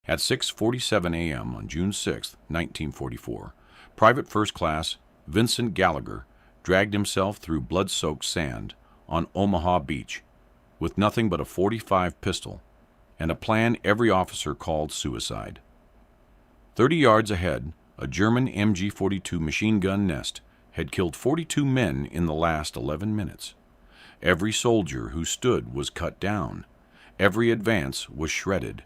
At 6:47 a.m. on June 6, 1944, Private First Class Vincent Gallagher dragged himself through blood-soaked sand on Omaha Beach with nothing but a .45 pistol and a plan every officer called suicide. 30 yards ahead, a German MG42 machine gun nest had killed 42 men in the last 11 minutes. Every soldier who stood was cut down. Every advance was shredded.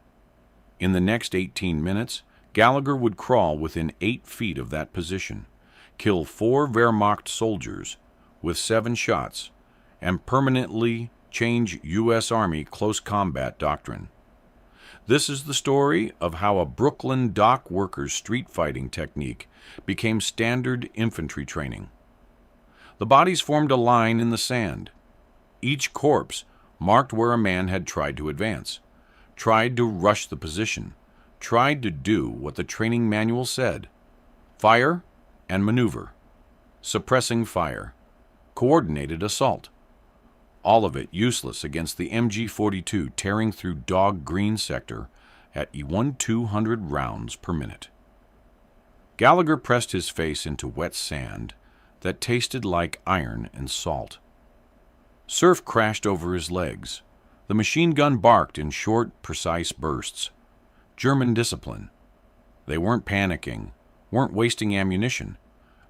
In the next 18 minutes, Gallagher would crawl within 8 feet of that position, kill 4 Wehrmacht soldiers with 7 shots, and permanently change U.S. Army close combat doctrine. This is the story of how a Brooklyn dock worker's street fighting technique became standard infantry training. The bodies formed a line in the sand. Each corpse marked where a man had tried to advance, tried to rush the position, tried to do what the training manual said: fire and maneuver, suppressing fire, coordinated assault. All of it useless against the MG42 tearing through dog green sector at 1,200 rounds per minute. Gallagher pressed his face into wet sand that tasted like iron and salt. Surf crashed over his legs. The machine gun barked in short, precise bursts. German discipline. They weren't panicking, weren't wasting ammunition,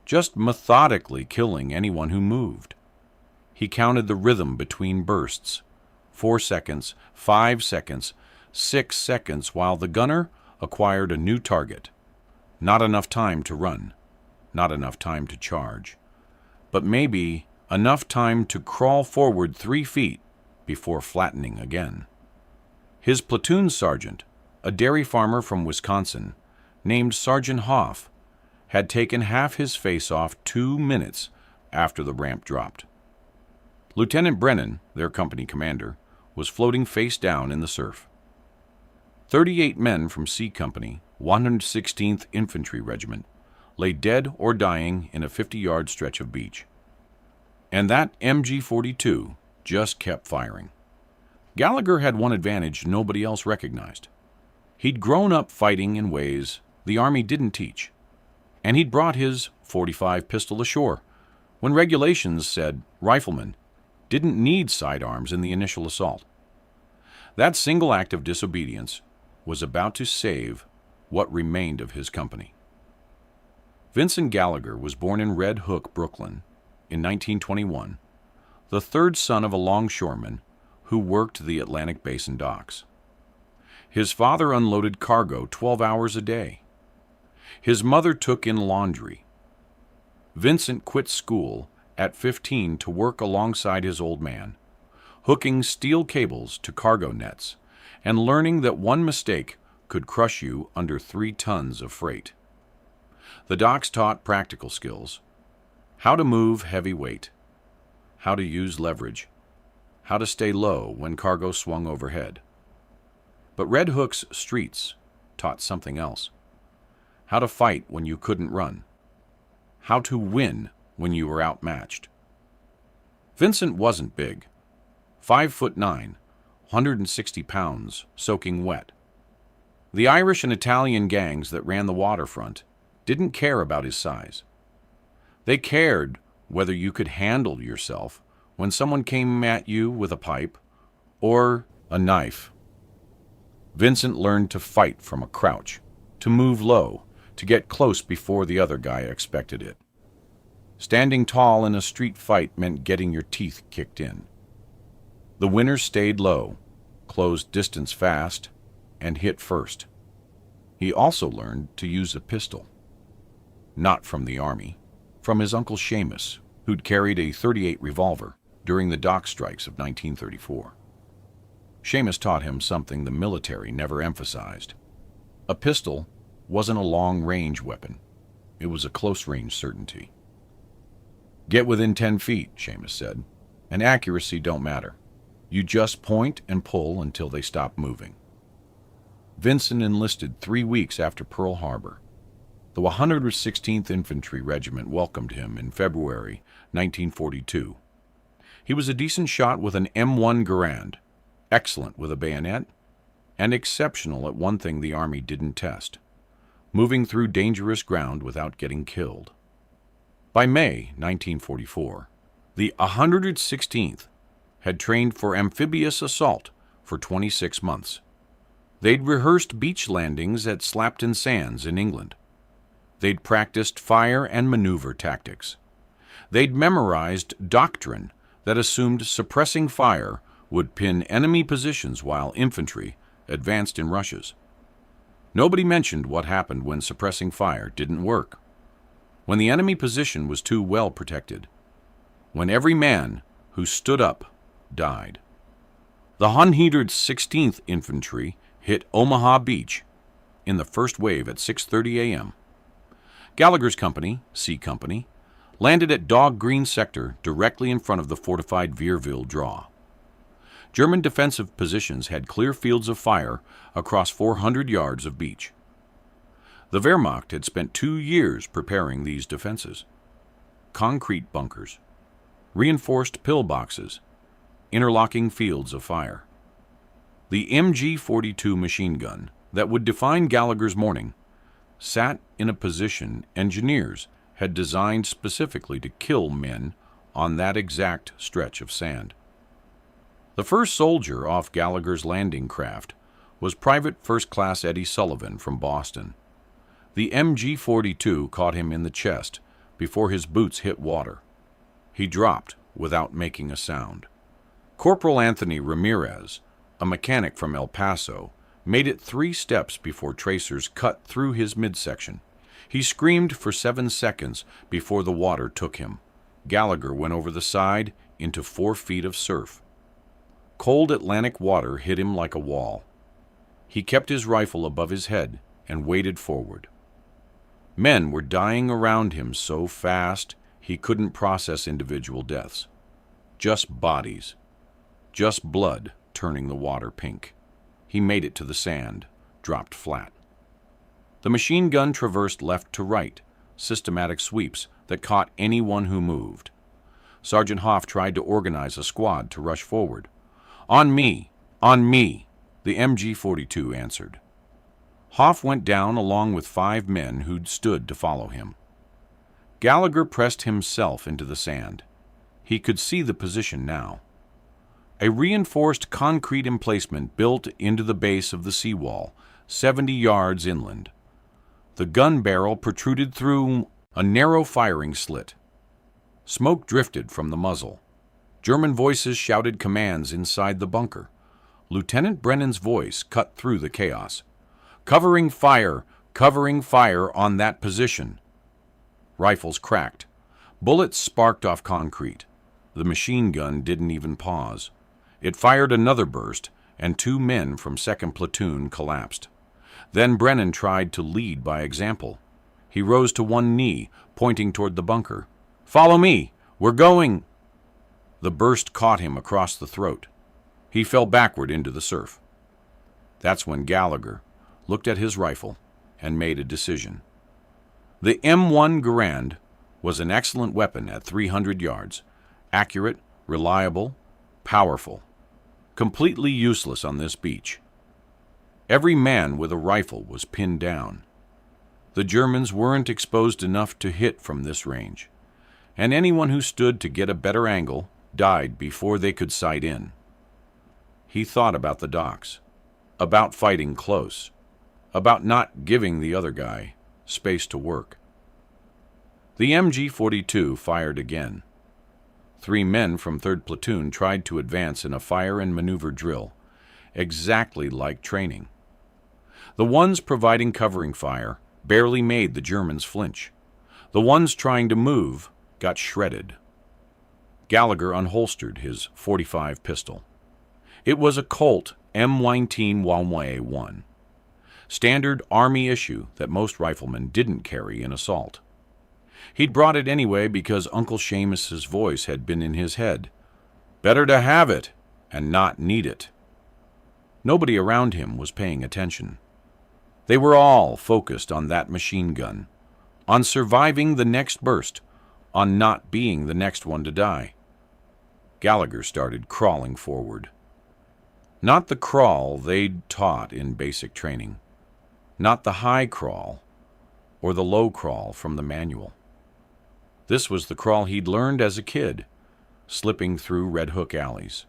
just methodically killing anyone who moved. He counted the rhythm between bursts: 4 seconds, 5 seconds, 6 seconds, while the gunner acquired a new target. Not enough time to run, not enough time to charge, but maybe enough time to crawl forward 3 feet before flattening again. His platoon sergeant, a dairy farmer from Wisconsin, named Sergeant Hoff, had taken half his face off 2 minutes after the ramp dropped. Lieutenant Brennan, their company commander, was floating face down in the surf. 38 men from C Company, 116th Infantry Regiment, lay dead or dying in a 50-yard stretch of beach. And that MG42 just kept firing. Gallagher had one advantage nobody else recognized. He'd grown up fighting in ways the Army didn't teach, and he'd brought his .45 pistol ashore when regulations said riflemen didn't need sidearms in the initial assault. That single act of disobedience was about to save what remained of his company. Vincent Gallagher was born in Red Hook, Brooklyn, in 1921, the third son of a longshoreman who worked the Atlantic Basin docks. His father unloaded cargo 12 hours a day. His mother took in laundry. Vincent quit school at 15 to work alongside his old man, hooking steel cables to cargo nets and learning that one mistake could crush you under 3 tons of freight. The docks taught practical skills: how to move heavy weight, how to use leverage, how to stay low when cargo swung overhead. But Red Hook's streets taught something else: how to fight when you couldn't run, how to win when you were outmatched. Vincent wasn't big. 5'9", 160 pounds, soaking wet. The Irish and Italian gangs that ran the waterfront didn't care about his size. They cared whether you could handle yourself when someone came at you with a pipe or a knife. Vincent learned to fight from a crouch, to move low, to get close before the other guy expected it. Standing tall in a street fight meant getting your teeth kicked in. The winner stayed low, closed distance fast, and hit first. He also learned to use a pistol. Not from the Army, from his uncle Seamus, who'd carried a .38 revolver during the dock strikes of 1934. Seamus taught him something the military never emphasized. A pistol wasn't a long-range weapon. It was a close-range certainty. Get within 10 feet, Seamus said, and accuracy don't matter. You just point and pull until they stop moving. Vincent enlisted 3 weeks after Pearl Harbor. The 116th Infantry Regiment welcomed him in February 1942. He was a decent shot with an M1 Garand, excellent with a bayonet, and exceptional at one thing the Army didn't test: moving through dangerous ground without getting killed. By May 1944, the 116th had trained for amphibious assault for 26 months. They'd rehearsed beach landings at Slapton Sands in England. They'd practiced fire and maneuver tactics. They'd memorized doctrine that assumed suppressing fire would pin enemy positions while infantry advanced in rushes. Nobody mentioned what happened when suppressing fire didn't work, when the enemy position was too well protected, when every man who stood up died. The 116th Infantry hit Omaha Beach in the first wave at 6:30 a.m. Gallagher's company, C Company, landed at Dog Green Sector directly in front of the fortified Vierville Draw. German defensive positions had clear fields of fire across 400 yards of beach. The Wehrmacht had spent 2 years preparing these defenses: concrete bunkers, reinforced pillboxes, interlocking fields of fire. The MG42 machine gun that would define Gallagher's morning sat in a position engineers had designed specifically to kill men on that exact stretch of sand. The first soldier off Gallagher's landing craft was Private First Class Eddie Sullivan from Boston. The MG42 caught him in the chest before his boots hit water. He dropped without making a sound. Corporal Anthony Ramirez, a mechanic from El Paso, made it 3 steps before tracers cut through his midsection. He screamed for 7 seconds before the water took him. Gallagher went over the side into 4 feet of surf. Cold Atlantic water hit him like a wall. He kept his rifle above his head and waded forward. Men were dying around him so fast he couldn't process individual deaths. Just bodies. Just blood turning the water pink. He made it to the sand, dropped flat. The machine gun traversed left to right, systematic sweeps that caught anyone who moved. Sergeant Hoff tried to organize a squad to rush forward. "On me! On me!" the MG42 answered. Hoff went down along with 5 men who'd stood to follow him. Gallagher pressed himself into the sand. He could see the position now. A reinforced concrete emplacement built into the base of the seawall, 70 yards inland. The gun barrel protruded through a narrow firing slit. Smoke drifted from the muzzle. German voices shouted commands inside the bunker. Lieutenant Brennan's voice cut through the chaos. Covering fire on that position." Rifles cracked. Bullets sparked off concrete. The machine gun didn't even pause. It fired another burst, and 2 men from 2nd Platoon collapsed. Then Brennan tried to lead by example. He rose to one knee, pointing toward the bunker. "Follow me! We're going!" The burst caught him across the throat. He fell backward into the surf. That's when Gallagher looked at his rifle and made a decision. The M1 Garand was an excellent weapon at 300 yards, accurate, reliable, powerful, completely useless on this beach. Every man with a rifle was pinned down. The Germans weren't exposed enough to hit from this range, and anyone who stood to get a better angle died before they could sight in. He thought about the docks, about fighting close, about not giving the other guy space to work. The MG42 fired again. 3 men from 3rd Platoon tried to advance in a fire and maneuver drill, exactly like training. The ones providing covering fire barely made the Germans flinch. The ones trying to move got shredded. Gallagher unholstered his .45 pistol. It was a Colt M19 1, standard Army issue that most riflemen didn't carry in assault. He'd brought it anyway because Uncle Seamus's voice had been in his head. Better to have it and not need it. Nobody around him was paying attention. They were all focused on that machine gun, on surviving the next burst, on not being the next one to die. Gallagher started crawling forward. Not the crawl they'd taught in basic training. Not the high crawl or the low crawl from the manual. This was the crawl he'd learned as a kid, slipping through Red Hook alleys,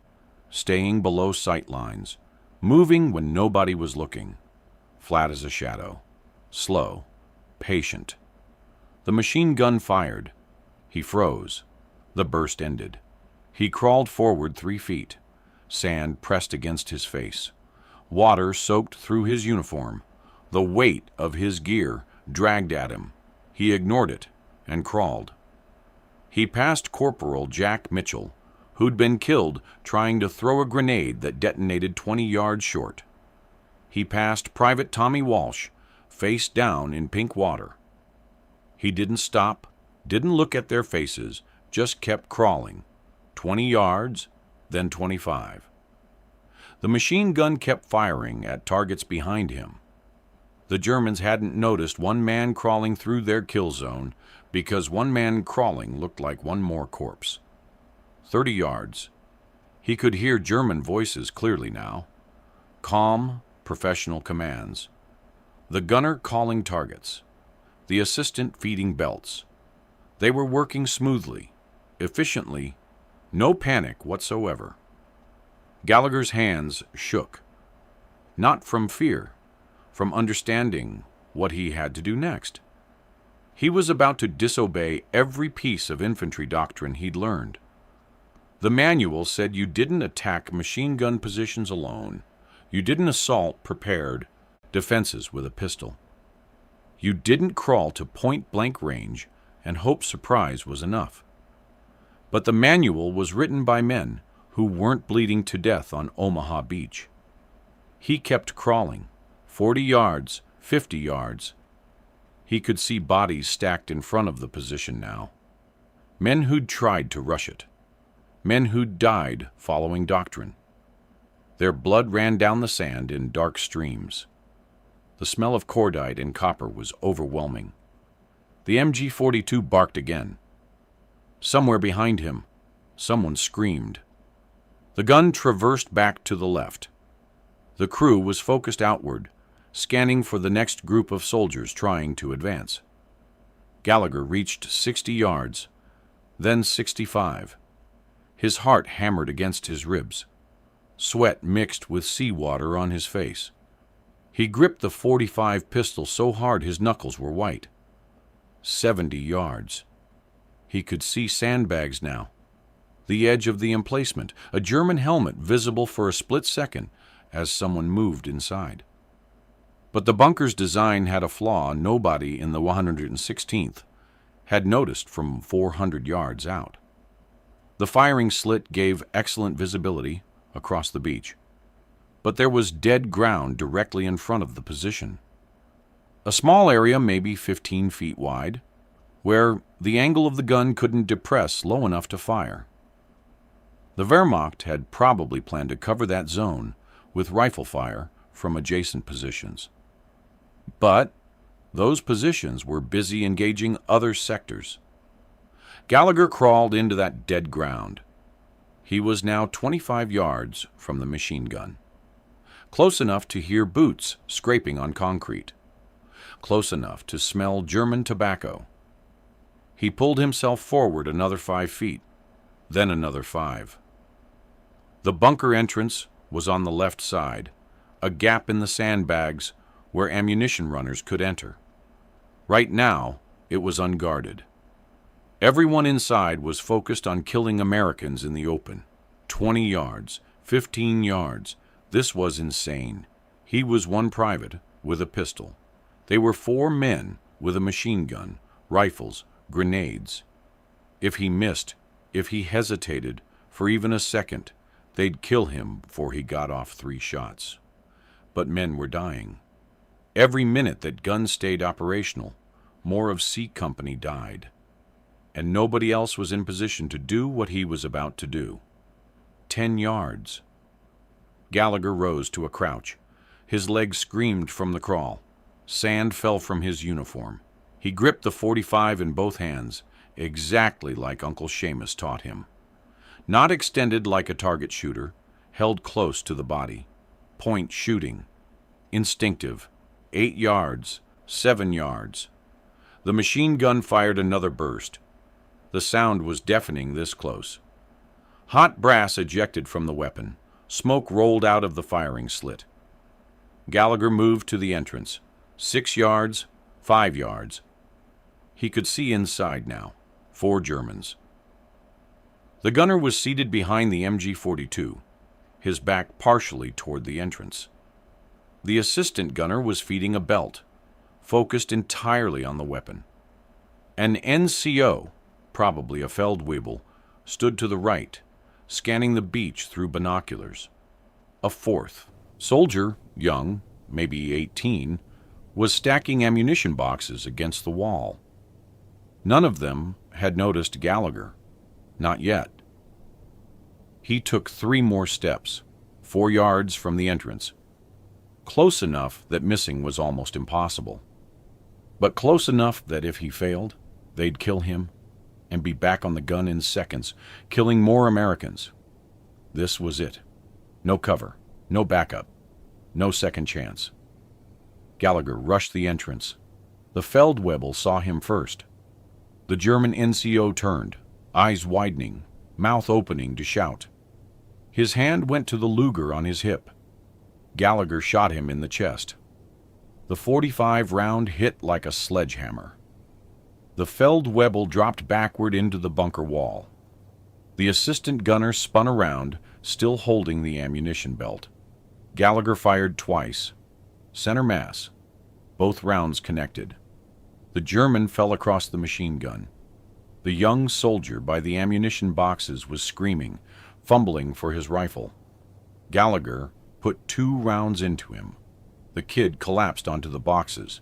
staying below sight lines, moving when nobody was looking, flat as a shadow, slow, patient. The machine gun fired. He froze. The burst ended. He crawled forward 3 feet. Sand pressed against his face. Water soaked through his uniform. The weight of his gear dragged at him. He ignored it and crawled. He passed Corporal Jack Mitchell, who'd been killed trying to throw a grenade that detonated 20 yards short. He passed Private Tommy Walsh, face down in pink water. He didn't stop, didn't look at their faces, just kept crawling. 20 yards, then 25. The machine gun kept firing at targets behind him. The Germans hadn't noticed one man crawling through their kill zone because one man crawling looked like one more corpse. 30 yards. He could hear German voices clearly now. Calm, professional commands. The gunner calling targets. The assistant feeding belts. They were working smoothly, efficiently, no panic whatsoever. Gallagher's hands shook. Not from fear, from understanding what he had to do next. He was about to disobey every piece of infantry doctrine he'd learned. The manual said you didn't attack machine gun positions alone. You didn't assault prepared defenses with a pistol. You didn't crawl to point-blank range and hope surprise was enough. But the manual was written by men who weren't bleeding to death on Omaha Beach. He kept crawling, 40 yards, 50 yards. He could see bodies stacked in front of the position now. Men who'd tried to rush it. Men who'd died following doctrine. Their blood ran down the sand in dark streams. The smell of cordite and copper was overwhelming. The MG42 barked again. Somewhere behind him, someone screamed. The gun traversed back to the left. The crew was focused outward, scanning for the next group of soldiers trying to advance. Gallagher reached 60 yards, then 65. His heart hammered against his ribs. Sweat mixed with seawater on his face. He gripped the .45 pistol so hard his knuckles were white. 70 yards. He could see sandbags now. The edge of the emplacement, a German helmet visible for a split second as someone moved inside. But the bunker's design had a flaw nobody in the 116th had noticed from 400 yards out. The firing slit gave excellent visibility across the beach, but there was dead ground directly in front of the position. A small area, maybe 15 feet wide, where the angle of the gun couldn't depress low enough to fire. The Wehrmacht had probably planned to cover that zone with rifle fire from adjacent positions. But those positions were busy engaging other sectors. Gallagher crawled into that dead ground. He was now 25 yards from the machine gun. Close enough to hear boots scraping on concrete. Close enough to smell German tobacco. He pulled himself forward another 5 feet, then another 5. The bunker entrance was on the left side, a gap in the sandbags where ammunition runners could enter. Right now, it was unguarded. Everyone inside was focused on killing Americans in the open. 20 yards, 15 yards. This was insane. He was one private with a pistol. They were 4 men with a machine gun, rifles, grenades. If he missed, if he hesitated for even a second, they'd kill him before he got off 3 shots. But men were dying. Every minute that guns stayed operational, more of C Company died. And nobody else was in position to do what he was about to do. 10 yards. Gallagher rose to a crouch. His legs screamed from the crawl. Sand fell from his uniform. He gripped the .45 in both hands, exactly like Uncle Seamus taught him. Not extended like a target shooter, held close to the body. Point shooting. Instinctive. 8 yards. 7 yards. The machine gun fired another burst. The sound was deafening this close. Hot brass ejected from the weapon. Smoke rolled out of the firing slit. Gallagher moved to the entrance. 6 yards, 5 yards. He could see inside now. 4 Germans. The gunner was seated behind the MG42, his back partially toward the entrance. The assistant gunner was feeding a belt, focused entirely on the weapon. An NCO, probably a Feldwebel, stood to the right, scanning the beach through binoculars. A fourth soldier, young, maybe 18, was stacking ammunition boxes against the wall. None of them had noticed Gallagher. Not yet. He took 3 more steps, 4 yards from the entrance. Close enough that missing was almost impossible. But close enough that if he failed, they'd kill him and be back on the gun in seconds, killing more Americans. This was it. No cover, no backup, no second chance. Gallagher rushed the entrance. The Feldwebel saw him first. The German NCO turned, eyes widening, mouth opening to shout. His hand went to the Luger on his hip. Gallagher shot him in the chest. The 45 round hit like a sledgehammer. The Feldwebel dropped backward into the bunker wall. The assistant gunner spun around, still holding the ammunition belt. Gallagher fired twice. Center mass. Both rounds connected. The German fell across the machine gun. The young soldier by the ammunition boxes was screaming, fumbling for his rifle. Gallagher put 2 rounds into him. The kid collapsed onto the boxes.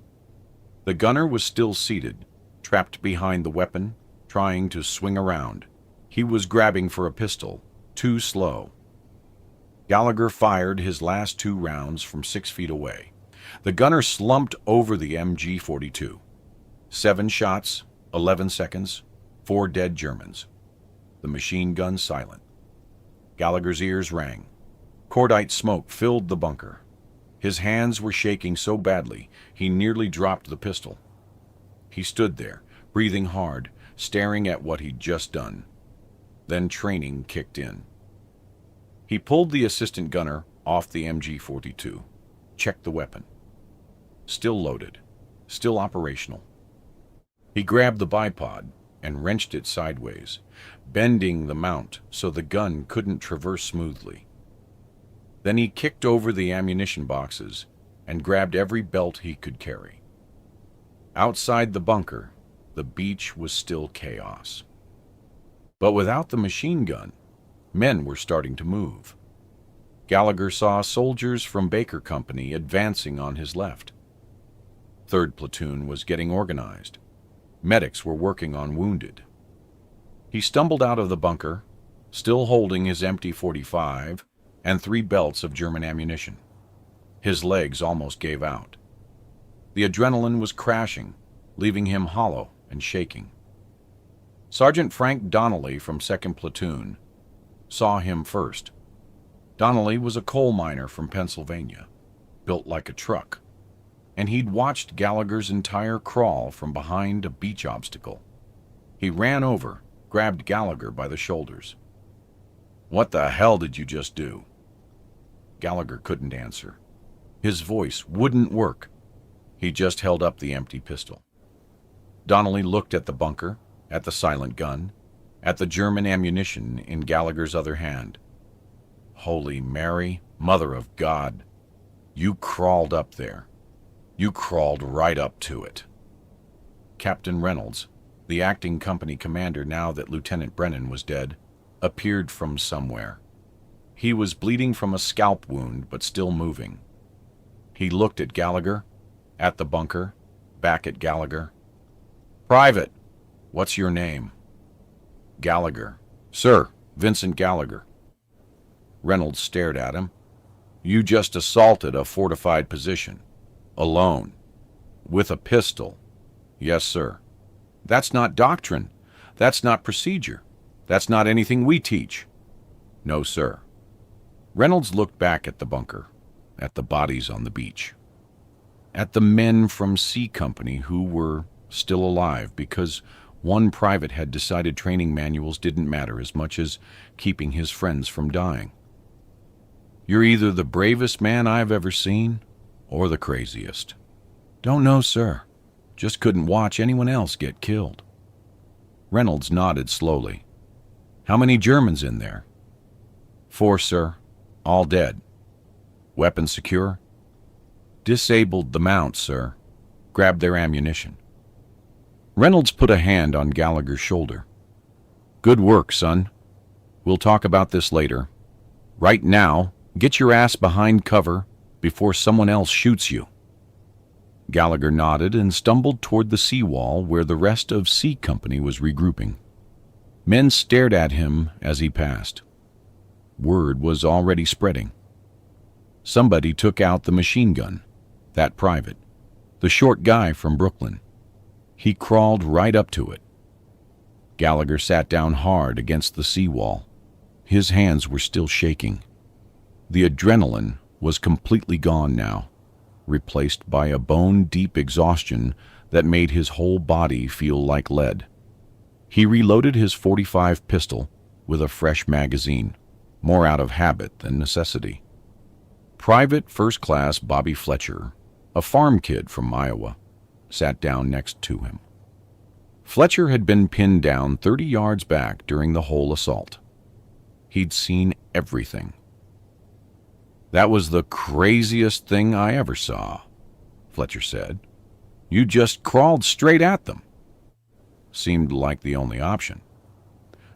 The gunner was still seated, trapped behind the weapon, trying to swing around. He was grabbing for a pistol, too slow. Gallagher fired his last 2 rounds from 6 feet away. The gunner slumped over the MG42. 7 shots, 11 seconds, 4 dead Germans. The machine gun silent. Gallagher's ears rang. Cordite smoke filled the bunker. His hands were shaking so badly he nearly dropped the pistol. He stood there, breathing hard, staring at what he'd just done. Then training kicked in. He pulled the assistant gunner off the MG42, checked the weapon. Still loaded, still operational. He grabbed the bipod and wrenched it sideways, bending the mount so the gun couldn't traverse smoothly. Then he kicked over the ammunition boxes and grabbed every belt he could carry. Outside the bunker, the beach was still chaos. But without the machine gun, men were starting to move. Gallagher saw soldiers from Baker Company advancing on his left. 3rd Platoon was getting organized. Medics were working on wounded. He stumbled out of the bunker, still holding his empty .45 and 3 belts of German ammunition. His legs almost gave out. The adrenaline was crashing, leaving him hollow and shaking. Sergeant Frank Donnelly from 2nd Platoon saw him first. Donnelly was a coal miner from Pennsylvania, built like a truck, and he'd watched Gallagher's entire crawl from behind a beach obstacle. He ran over, grabbed Gallagher by the shoulders. "What the hell did you just do?" Gallagher couldn't answer. His voice wouldn't work. He just held up the empty pistol. Donnelly looked at the bunker, at the silent gun, at the German ammunition in Gallagher's other hand. "Holy Mary, Mother of God, you crawled up there. You crawled right up to it." Captain Reynolds, the acting company commander now that Lieutenant Brennan was dead, appeared from somewhere. He was bleeding from a scalp wound, but still moving. He looked at Gallagher, at the bunker, back at Gallagher. "Private, what's your name?" Gallagher. "Sir, Vincent Gallagher." Reynolds stared at him. "You just assaulted a fortified position. Alone. With a pistol." "Yes, sir." "That's not doctrine. That's not procedure. That's not anything we teach." "No, sir." Reynolds looked back at the bunker, at the bodies on the beach, at the men from C Company who were still alive because one private had decided training manuals didn't matter as much as keeping his friends from dying. "You're either the bravest man I've ever seen or the craziest." "Don't know, sir. Just couldn't watch anyone else get killed." Reynolds nodded slowly. "How many Germans in there?" "4, sir. All dead." "Weapons secure?" "Disabled the mount, sir. Grabbed their ammunition." Reynolds put a hand on Gallagher's shoulder. "Good work, son. We'll talk about this later. Right now, get your ass behind cover before someone else shoots you." Gallagher nodded and stumbled toward the seawall where the rest of C Company was regrouping. Men stared at him as he passed. Word was already spreading. Somebody took out the machine gun, that private, the short guy from Brooklyn. He crawled right up to it. Gallagher sat down hard against the seawall. His hands were still shaking. The adrenaline was completely gone now, replaced by a bone-deep exhaustion that made his whole body feel like lead. He reloaded his .45 pistol with a fresh magazine, more out of habit than necessity. Private First Class Bobby Fletcher, a farm kid from Iowa, sat down next to him. Fletcher had been pinned down 30 yards back during the whole assault. He'd seen everything. "That was the craziest thing I ever saw," Fletcher said. "You just crawled straight at them." Seemed like the only option.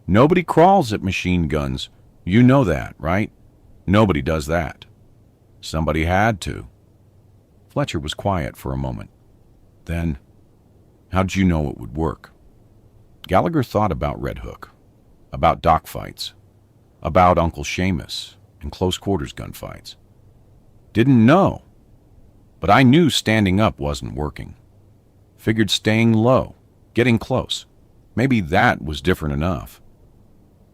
"Nobody crawls at machine guns. You know that, right? Nobody does that." "Somebody had to." Fletcher was quiet for a moment. Then, "How'd you know it would work?" Gallagher thought about Red Hook, about dockfights, about Uncle Seamus and close-quarters gunfights. "Didn't know. But I knew standing up wasn't working. Figured staying low, getting close. Maybe that was different enough."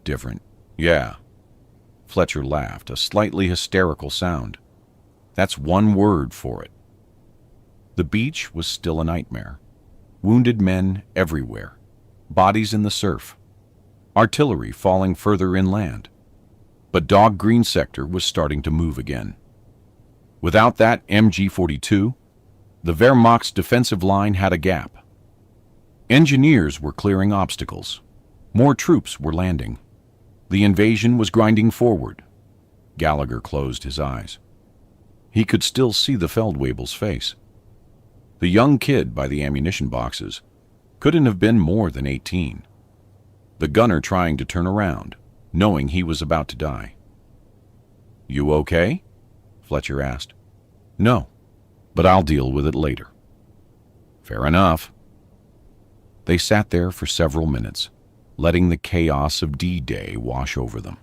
"Different, yeah." Fletcher laughed, a slightly hysterical sound. "That's one word for it." The beach was still a nightmare. Wounded men everywhere, bodies in the surf, artillery falling further inland. But Dog Green sector was starting to move again. Without that MG42, the Wehrmacht's defensive line had a gap. Engineers were clearing obstacles. More troops were landing. The invasion was grinding forward. Gallagher closed his eyes. He could still see the Feldwebel's face. The young kid by the ammunition boxes couldn't have been more than 18. The gunner trying to turn around, knowing he was about to die. "You okay?" Fletcher asked. "No, but I'll deal with it later." "Fair enough." They sat there for several minutes, letting the chaos of D-Day wash over them.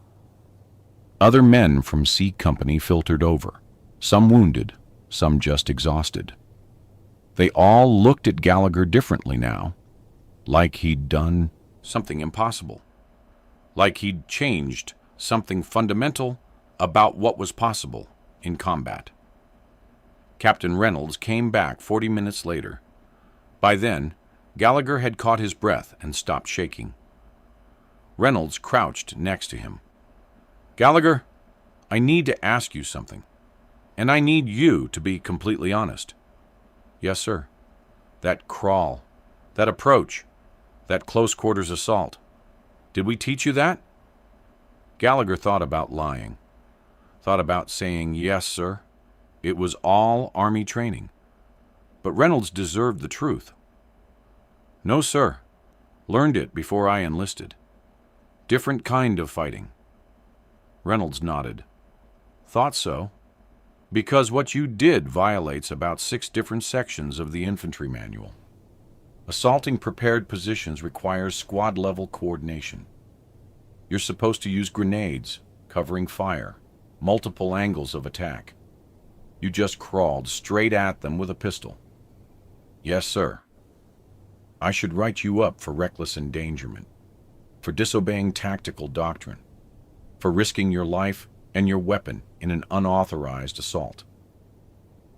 Other men from C Company filtered over, some wounded, some just exhausted. They all looked at Gallagher differently now, like he'd done something impossible, like he'd changed something fundamental about what was possible in combat. Captain Reynolds came back 40 minutes later. By then, Gallagher had caught his breath and stopped shaking. Reynolds crouched next to him. "Gallagher, I need to ask you something, and I need you to be completely honest." "Yes, sir." "That crawl, that approach, that close-quarters assault. Did we teach you that?" Gallagher thought about lying, thought about saying, "Yes, sir. It was all Army training." But Reynolds deserved the truth. "No, sir. Learned it before I enlisted. Different kind of fighting." Reynolds nodded. "Thought so. Because what you did violates about 6 different sections of the infantry manual. Assaulting prepared positions requires squad-level coordination. You're supposed to use grenades, covering fire, multiple angles of attack. You just crawled straight at them with a pistol." "Yes, sir." "I should write you up for reckless endangerment, for disobeying tactical doctrine, for risking your life and your weapon in an unauthorized assault.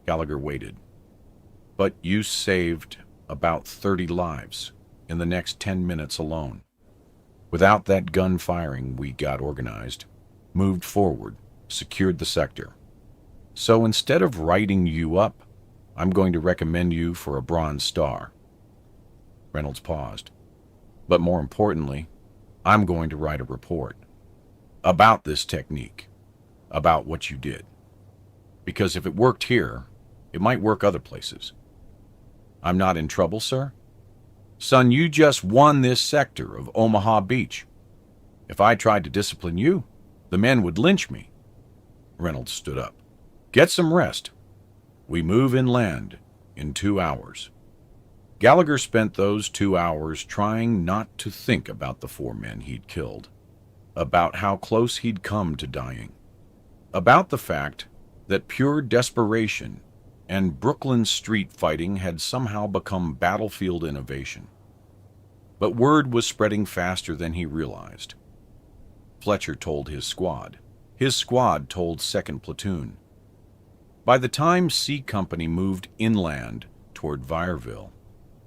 Gallagher waited. But you saved about 30 lives in the next 10 minutes alone. Without that gun firing, we got organized, moved forward, secured the sector. So instead of writing you up, I'm going to recommend you for a Bronze Star. Reynolds paused. But more importantly, I'm going to write a report about this technique, about what you did. Because if it worked here, it might work other places. I'm not in trouble, sir? Son, you just won this sector of Omaha Beach. If I tried to discipline you, the men would lynch me. Reynolds stood up. Get some rest. We move inland in 2 hours. Gallagher spent those 2 hours trying not to think about the 4 men he'd killed, about how close he'd come to dying, about the fact that pure desperation and Brooklyn street fighting had somehow become battlefield innovation. But word was spreading faster than he realized. Fletcher told his squad. His squad told 2nd Platoon. By the time C Company moved inland toward Vireville,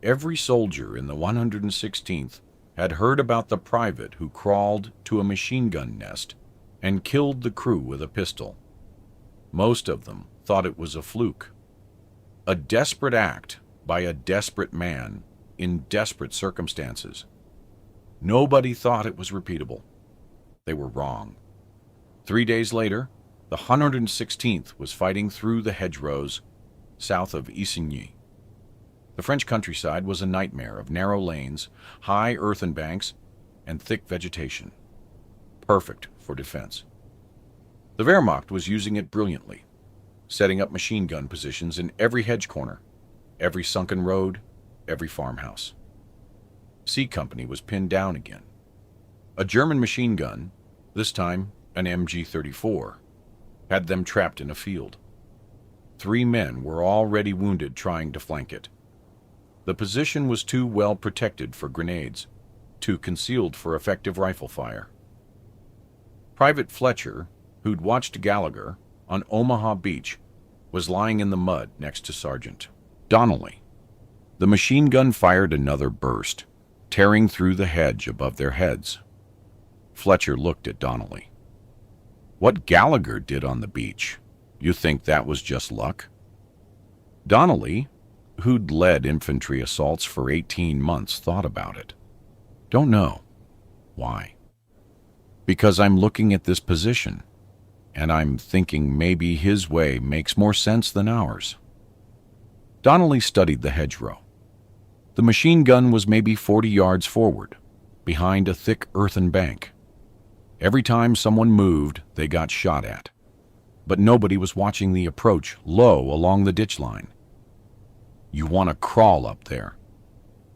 every soldier in the 116th had heard about the private who crawled to a machine gun nest and killed the crew with a pistol. Most of them thought it was a fluke. A desperate act by a desperate man in desperate circumstances. Nobody thought it was repeatable. They were wrong. 3 days later, the 116th was fighting through the hedgerows south of Isigny. The French countryside was a nightmare of narrow lanes, high earthen banks, and thick vegetation. Perfect for defense. The Wehrmacht was using it brilliantly, setting up machine gun positions in every hedge corner, every sunken road, every farmhouse. C Company was pinned down again. A German machine gun, this time an MG42, had them trapped in a field. 3 men were already wounded trying to flank it. The position was too well protected for grenades, too concealed for effective rifle fire. Private Fletcher, who'd watched Gallagher on Omaha Beach, was lying in the mud next to Sergeant Donnelly. The machine gun fired another burst, tearing through the hedge above their heads. Fletcher looked at Donnelly. What Gallagher did on the beach, you think that was just luck? Donnelly, who'd led infantry assaults for 18 months, thought about it. Don't know. Why? Because I'm looking at this position, and I'm thinking maybe his way makes more sense than ours. Donnelly studied the hedgerow. The machine gun was maybe 40 yards forward, behind a thick earthen bank. Every time someone moved, they got shot at. But nobody was watching the approach low along the ditch line. You want to crawl up there?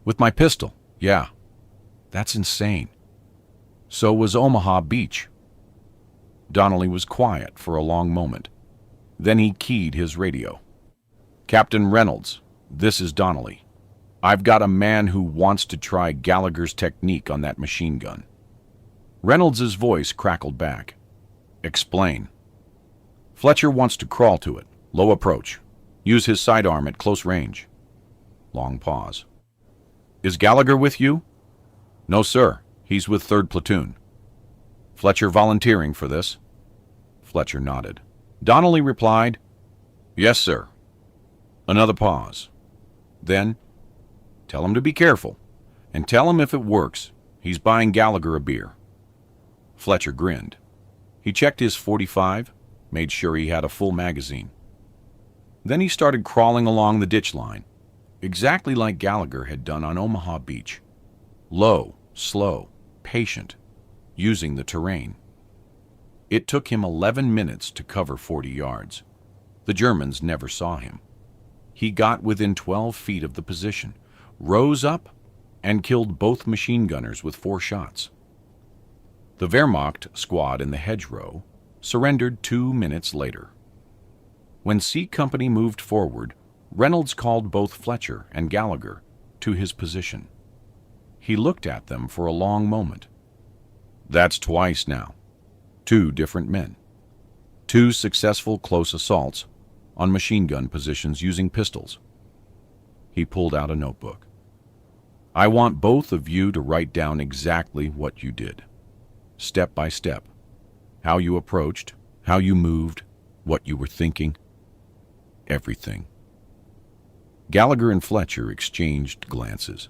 With my pistol, yeah. That's insane. So was Omaha Beach. Donnelly was quiet for a long moment. Then he keyed his radio. Captain Reynolds, this is Donnelly. I've got a man who wants to try Gallagher's technique on that machine gun. Reynolds' voice crackled back. Explain. Fletcher wants to crawl to it. Low approach. Use his sidearm at close range. Long pause. Is Gallagher with you? No, sir. He's with 3rd Platoon. Fletcher volunteering for this? Fletcher nodded. Donnelly replied, Yes, sir. Another pause. Then, tell him to be careful, and tell him if it works, he's buying Gallagher a beer. Fletcher grinned. He checked his .45, made sure he had a full magazine. Then he started crawling along the ditch line, exactly like Gallagher had done on Omaha Beach. Low, slow, patient, using the terrain. It took him 11 minutes to cover 40 yards. The Germans never saw him. He got within 12 feet of the position, rose up, and killed both machine gunners with 4 shots. The Wehrmacht squad in the hedgerow surrendered 2 minutes later. When C Company moved forward, Reynolds called both Fletcher and Gallagher to his position. He looked at them for a long moment. That's twice now. 2 different men. 2 successful close assaults on machine gun positions using pistols. He pulled out a notebook. I want both of you to write down exactly what you did, step by step, how you approached, how you moved, what you were thinking, everything. Gallagher and Fletcher exchanged glances.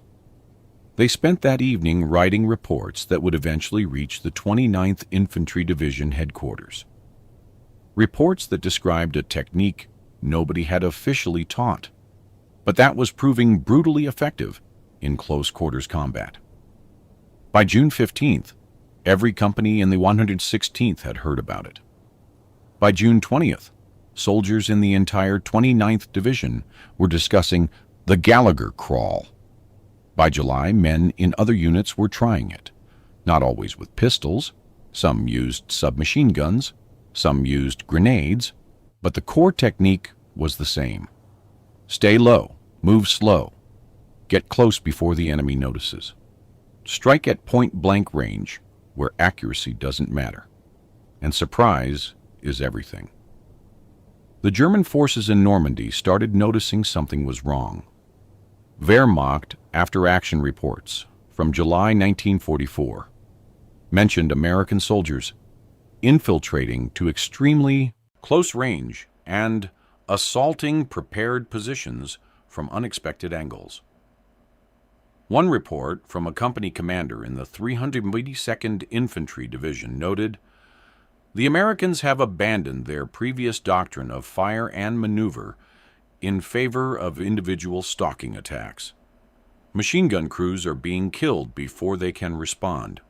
They spent that evening writing reports that would eventually reach the 29th Infantry Division headquarters. Reports that described a technique nobody had officially taught, but that was proving brutally effective in close quarters combat. By June 15th, every company in the 116th had heard about it. By June 20th, soldiers in the entire 29th Division were discussing the Gallagher crawl. By July, men in other units were trying it, not always with pistols. Some used submachine guns, some used grenades, but the core technique was the same. Stay low, move slow, get close before the enemy notices. Strike at point-blank range, where accuracy doesn't matter, and surprise is everything. The German forces in Normandy started noticing something was wrong. Wehrmacht after-action reports from July 1944 mentioned American soldiers infiltrating to extremely close range and assaulting prepared positions from unexpected angles. One report from a company commander in the 382nd Infantry Division noted, "The Americans have abandoned their previous doctrine of fire and maneuver in favor of individual stalking attacks. Machine gun crews are being killed before they can respond."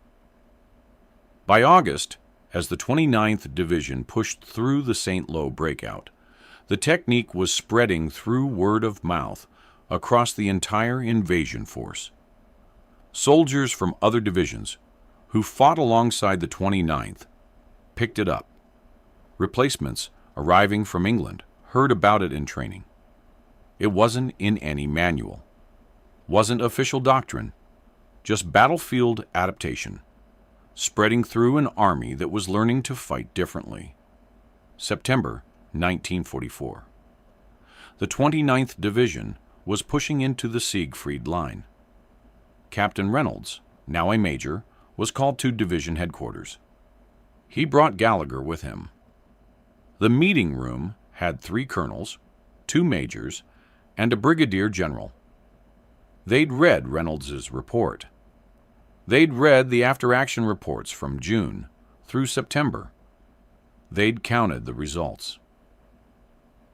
By August, as the 29th Division pushed through the St. Lo breakout, the technique was spreading through word of mouth across the entire invasion force. Soldiers from other divisions who fought alongside the 29th picked it up. Replacements arriving from England heard about it in training. It wasn't in any manual, wasn't official doctrine, just battlefield adaptation, spreading through an army that was learning to fight differently. September 1944. The 29th Division was pushing into the Siegfried Line. Captain Reynolds, now a major, was called to division headquarters. He brought Gallagher with him. The meeting room had 3 colonels, 2 majors, and a brigadier general. They'd read Reynolds's report. They'd read the after-action reports from June through September. They'd counted the results.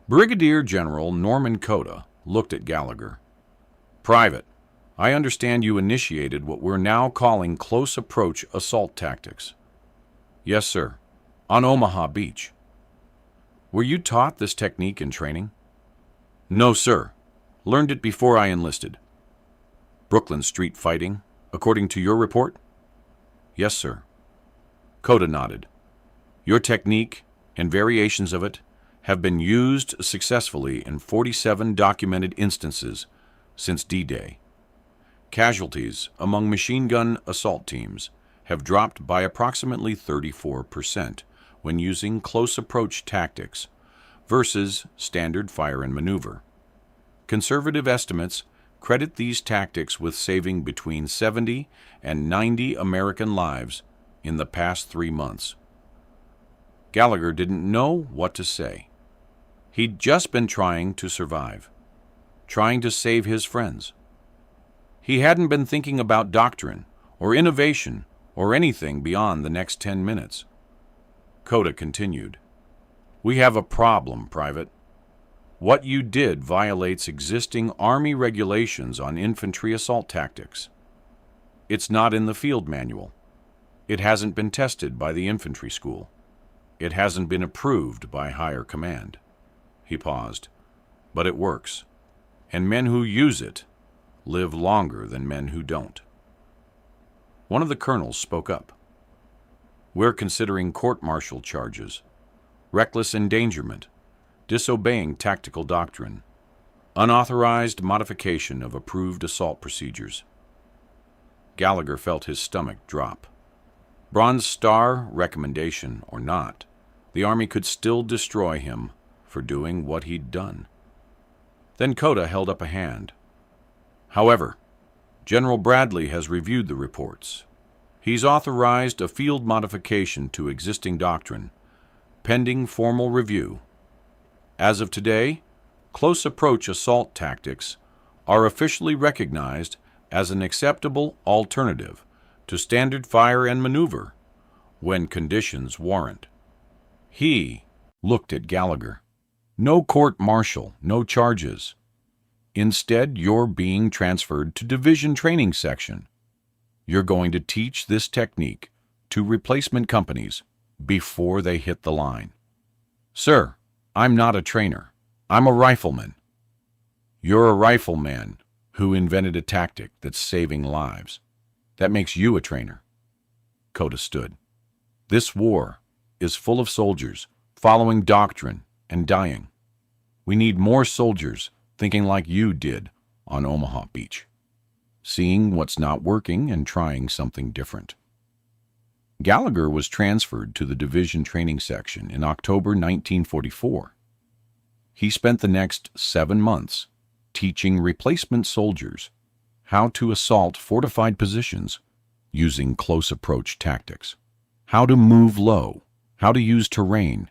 Brigadier General Norman Coda looked at Gallagher. "Private, I understand you initiated what we're now calling close approach assault tactics." "Yes, sir. On Omaha Beach." "Were you taught this technique in training?" "No, sir. Learned it before I enlisted." "Brooklyn street fighting, according to your report?" "Yes, sir." Coda nodded. "Your technique and variations of it have been used successfully in 47 documented instances since D-Day. Casualties among machine gun assault teams have dropped by approximately 34% when using close approach tactics versus standard fire and maneuver. Conservative estimates credit these tactics with saving between 70 and 90 American lives in the past 3 months. Gallagher didn't know what to say. He'd just been trying to survive, trying to save his friends. He hadn't been thinking about doctrine or innovation or anything beyond the next 10 minutes. Coda continued, "We have a problem, Private. What you did violates existing Army regulations on infantry assault tactics. It's not in the field manual. It hasn't been tested by the infantry school. It hasn't been approved by higher command." He paused. "But it works, and men who use it live longer than men who don't." One of the colonels spoke up. "We're considering court-martial charges, reckless endangerment, disobeying tactical doctrine, unauthorized modification of approved assault procedures." Gallagher felt his stomach drop. Bronze Star recommendation or not, The Army could still destroy him for doing what he'd done. Then Coda held up a hand. However, General Bradley has reviewed the reports. He's authorized a field modification to existing doctrine, pending formal review. As of today, close approach assault tactics are officially recognized as an acceptable alternative to standard fire and maneuver when conditions warrant. He looked at Gallagher. No court-martial, no charges. Instead, you're being transferred to Division Training Section. You're going to teach this technique to replacement companies before they hit the line. Sir, I'm not a trainer. I'm a rifleman. You're a rifleman who invented a tactic that's saving lives. That makes you a trainer. Coda stood. This war is full of soldiers following doctrine and dying. We need more soldiers thinking like you did on Omaha Beach, seeing what's not working and trying something different. Gallagher was transferred to the Division Training Section in October 1944. He spent the next 7 months teaching replacement soldiers how to assault fortified positions using close approach tactics, how to move low, how to use terrain,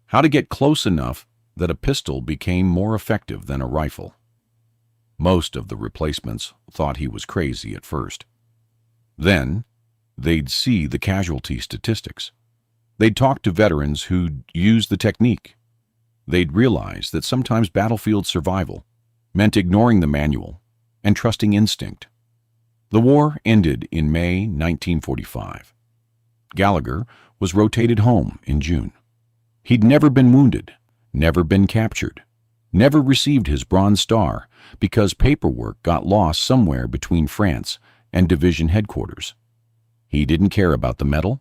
how to get close enough that a pistol became more effective than a rifle. Most of the replacements thought he was crazy at first. Then, they'd see the casualty statistics. They'd talk to veterans who'd used the technique. They'd realize that sometimes battlefield survival meant ignoring the manual and trusting instinct. The war ended in May 1945. Gallagher was rotated home in June. He'd never been wounded, never been captured, never received his Bronze Star because paperwork got lost somewhere between France and division headquarters. He didn't care about the medal.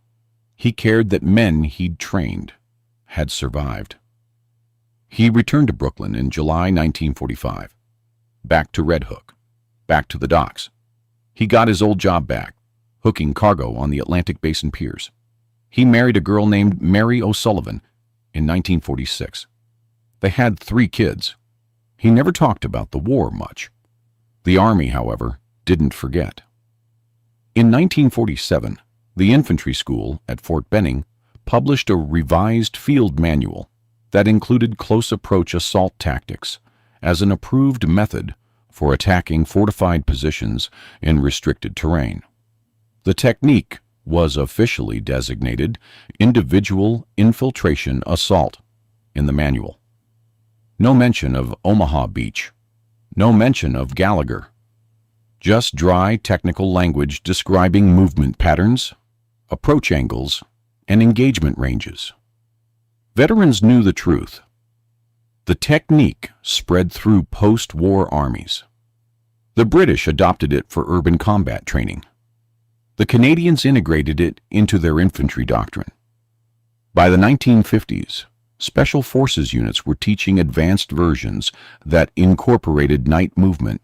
He cared that men he'd trained had survived. He returned to Brooklyn in July 1945. Back to Red Hook. Back to the docks. He got his old job back, hooking cargo on the Atlantic Basin piers. He married a girl named Mary O'Sullivan in 1946. They had 3 kids. He never talked about the war much. The Army, however, didn't forget. In 1947, the infantry school at Fort Benning published a revised field manual that included close approach assault tactics as an approved method for attacking fortified positions in restricted terrain. The technique was officially designated individual infiltration assault in the manual. No mention of Omaha Beach. No mention of Gallagher. Just dry technical language describing movement patterns, approach angles, and engagement ranges. Veterans knew the truth. The technique spread through post-war armies. The British adopted it for urban combat training. The Canadians integrated it into their infantry doctrine. By the 1950s, Special Forces units were teaching advanced versions that incorporated night movement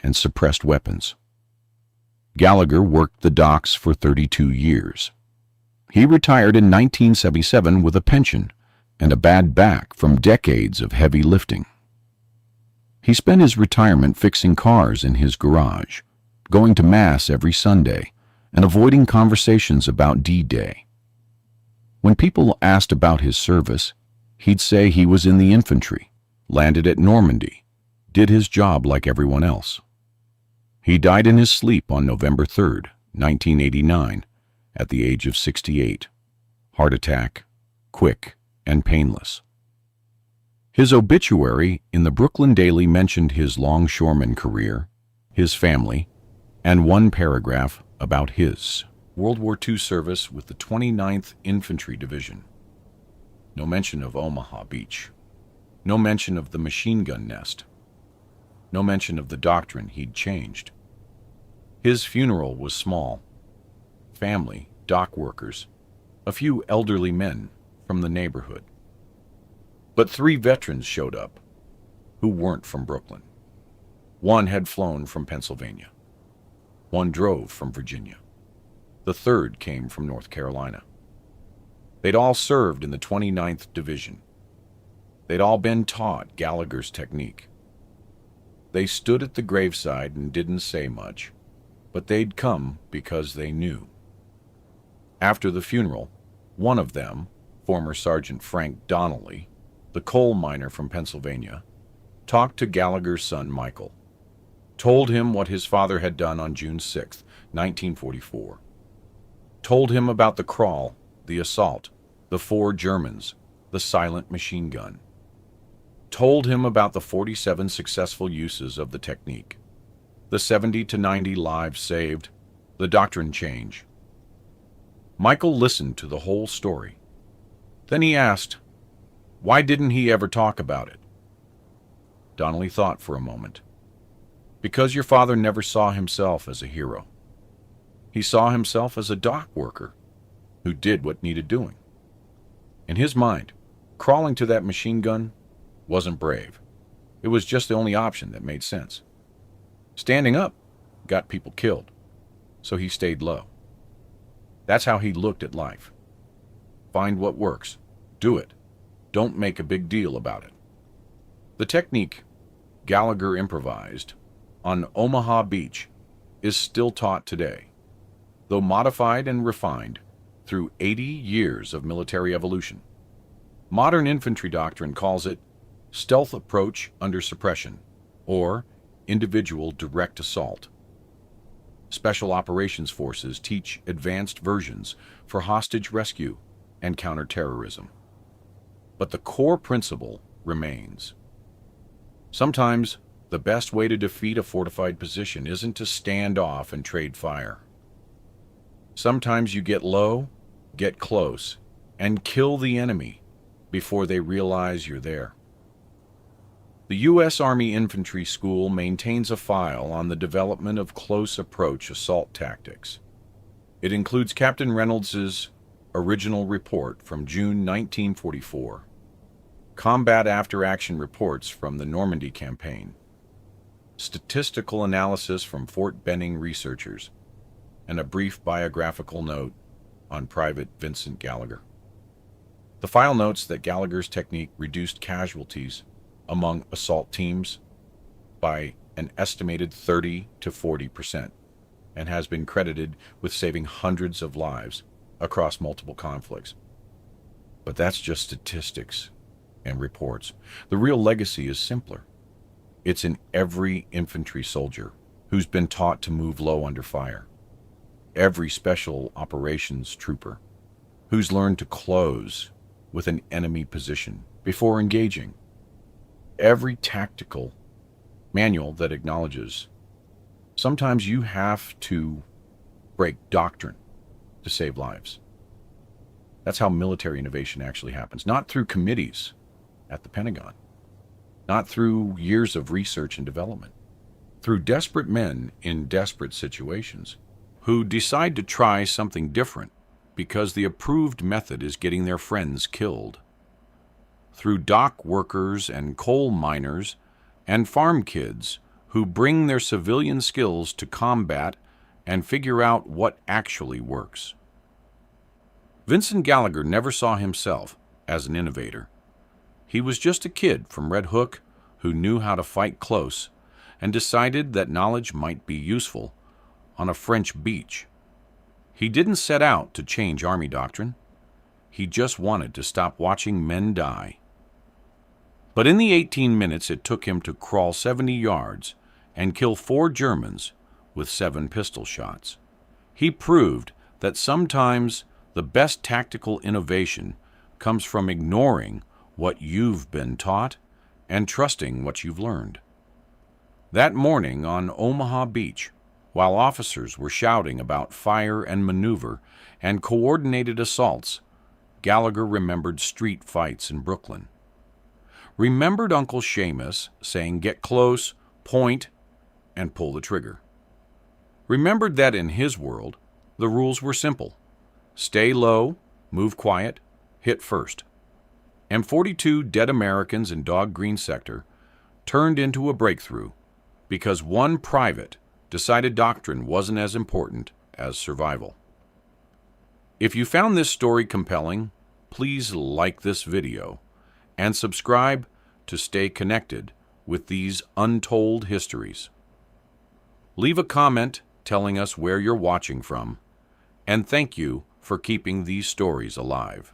and suppressed weapons. Gallagher worked the docks for 32 years. He retired in 1977 with a pension and a bad back from decades of heavy lifting. He spent his retirement fixing cars in his garage, going to Mass every Sunday, and avoiding conversations about D-Day. When people asked about his service, he'd say he was in the infantry, landed at Normandy, did his job like everyone else. He died in his sleep on November 3rd, 1989, at the age of 68. Heart attack, quick and painless. His obituary in the Brooklyn Daily mentioned his longshoreman career, his family, and one paragraph about his World War II service with the 29th Infantry Division. No mention of Omaha Beach. No mention of the machine gun nest. No mention of the doctrine he'd changed. His funeral was small. Family, dock workers, a few elderly men from the neighborhood. But 3 veterans showed up who weren't from Brooklyn. One had flown from Pennsylvania. One drove from Virginia. The third came from North Carolina. They'd all served in the 29th Division. They'd all been taught Gallagher's technique. They stood at the graveside and didn't say much, but they'd come because they knew. After the funeral, one of them, former Sergeant Frank Donnelly, the coal miner from Pennsylvania, talked to Gallagher's son Michael, told him what his father had done on June 6, 1944, told him about the crawl, the assault, the 4 Germans, the silent machine gun, told him about the 47 successful uses of the technique, the 70 to 90 lives saved, the doctrine change. Michael listened to the whole story. Then he asked, why didn't he ever talk about it? Donnelly thought for a moment. Because your father never saw himself as a hero. He saw himself as a dock worker who did what needed doing. In his mind, crawling to that machine gun wasn't brave. It was just the only option that made sense. Standing up got people killed, so he stayed low. That's how he looked at life. Find what works. Do it. Don't make a big deal about it. The technique Gallagher improvised on Omaha Beach is still taught today, though modified and refined through 80 years of military evolution. Modern infantry doctrine calls it stealth approach under suppression, or individual direct assault. Special operations forces teach advanced versions for hostage rescue and counterterrorism. But the core principle remains. Sometimes the best way to defeat a fortified position isn't to stand off and trade fire. Sometimes you get low, get close, and kill the enemy before they realize you're there. The U.S. Army Infantry School maintains a file on the development of close approach assault tactics. It includes Captain Reynolds's original report from June 1944, combat after-action reports from the Normandy campaign, statistical analysis from Fort Benning researchers, and a brief biographical note on Private Vincent Gallagher. The file notes that Gallagher's technique reduced casualties among assault teams by an estimated 30 to 40% and has been credited with saving hundreds of lives across multiple conflicts. But that's just statistics and reports. The real legacy is simpler. It's in every infantry soldier who's been taught to move low under fire, every special operations trooper who's learned to close with an enemy position before engaging, every tactical manual that acknowledges sometimes you have to break doctrine to save lives. That's how military innovation actually happens, not through committees at the Pentagon, not through years of research and development, through desperate men in desperate situations who decide to try something different because the approved method is getting their friends killed. Through dock workers and coal miners and farm kids who bring their civilian skills to combat and figure out what actually works. Vincent Gallagher never saw himself as an innovator. He was just a kid from Red Hook who knew how to fight close and decided that knowledge might be useful on a French beach. He didn't set out to change Army doctrine. He just wanted to stop watching men die. But in the 18 minutes it took him to crawl 70 yards and kill 4 Germans with 7 pistol shots, he proved that sometimes the best tactical innovation comes from ignoring what you've been taught and trusting what you've learned. That morning on Omaha Beach, while officers were shouting about fire and maneuver and coordinated assaults, Gallagher remembered street fights in Brooklyn. Remembered Uncle Seamus saying, "Get close, point, and pull the trigger." Remembered that in his world, the rules were simple. Stay low, move quiet, hit first. M42 dead Americans in Dog Green sector turned into a breakthrough because one private decided doctrine wasn't as important as survival. If you found this story compelling, please like this video and subscribe to stay connected with these untold histories. Leave a comment telling us where you're watching from, and thank you for keeping these stories alive.